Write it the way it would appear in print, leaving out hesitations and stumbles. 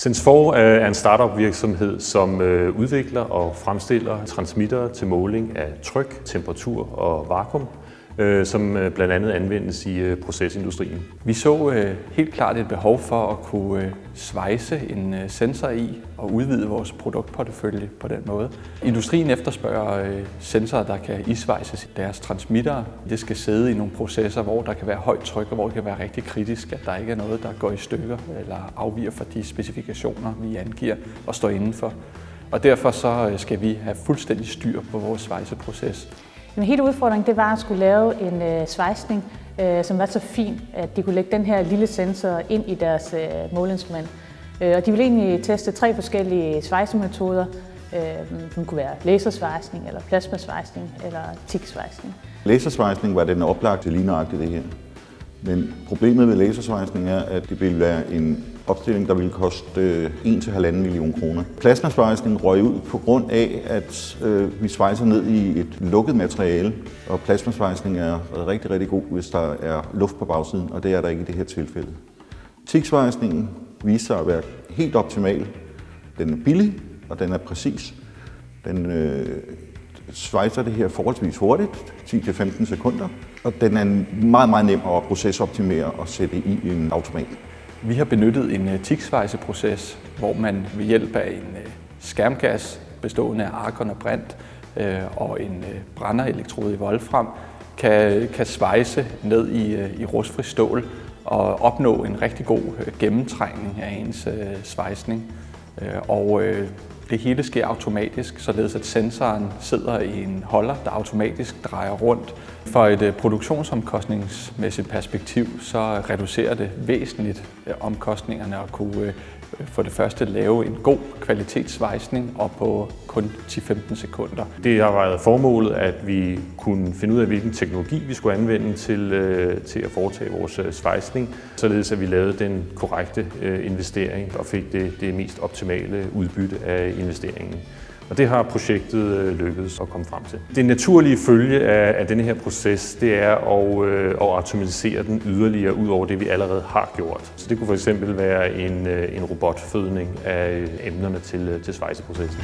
Sensfor er en startup virksomhed, som udvikler og fremstiller transmittere til måling af tryk, temperatur og vakuum, som blandt andet anvendes i procesindustrien. Vi så helt klart et behov for at kunne svejse en sensor i og udvide vores produktportefølje på den måde. Industrien efterspørger sensorer, der kan isvejses i deres transmittere. Det skal sidde i nogle processer, hvor der kan være højt tryk og hvor det kan være rigtig kritisk, at der ikke er noget, der går i stykker eller afviger fra de specifikationer, vi angiver og står indenfor. Og derfor så skal vi have fuldstændig styr på vores svejseproces. En helt udfordring det var at skulle lave en svejsning, som var så fin, at de kunne lægge den her lille sensor ind i deres måleinstrument. Og de ville egentlig teste 3 forskellige svejsemetoder, som kunne være lasersvejsning, eller plasmasvejsning, eller TIG-svejsning. Lasersvejsning var den oplagte lige nøjagtigt det her. Men problemet ved lasersvejsning er, at det ville være en opstilling, der ville koste 1-1,5 million kroner. Plasmasvejsning røg ud på grund af, at vi svejser ned i et lukket materiale, og plasmasvejsning er rigtig, rigtig god, hvis der er luft på bagsiden, og det er der ikke i det her tilfælde. TIG-svejsningen viser sig at være helt optimal. Den er billig, og den er præcis. Den svejser det her forholdsvis hurtigt, 10-15 sekunder, og den er meget, meget nem at procesoptimere og sætte i en automat. Vi har benyttet en TIG-svejseproces, hvor man ved hjælp af en skærmgas bestående af argon og brint og en brænderelektrode i wolfram kan svejse ned i rustfri stål og opnå en rigtig god gennemtrængning af ens svejsning. Og det hele sker automatisk, således at sensoren sidder i en holder, der automatisk drejer rundt. For et produktionsomkostningsmæssigt perspektiv, så reducerer det væsentligt omkostningerne at kunne for det første lave en god kvalitetssvejsning og på kun 10-15 sekunder. Det har været formålet, at vi kunne finde ud af, hvilken teknologi vi skulle anvende til at foretage vores svejsning, således at vi lavede den korrekte investering og fik det mest optimale udbytte af investeringen. Og det har projektet lykkedes at komme frem til. Det naturlige følge af denne her proces, det er at automatisere den yderligere ud over det, vi allerede har gjort. Så det kunne fx være en robotfødning af emnerne til svejseprocessen.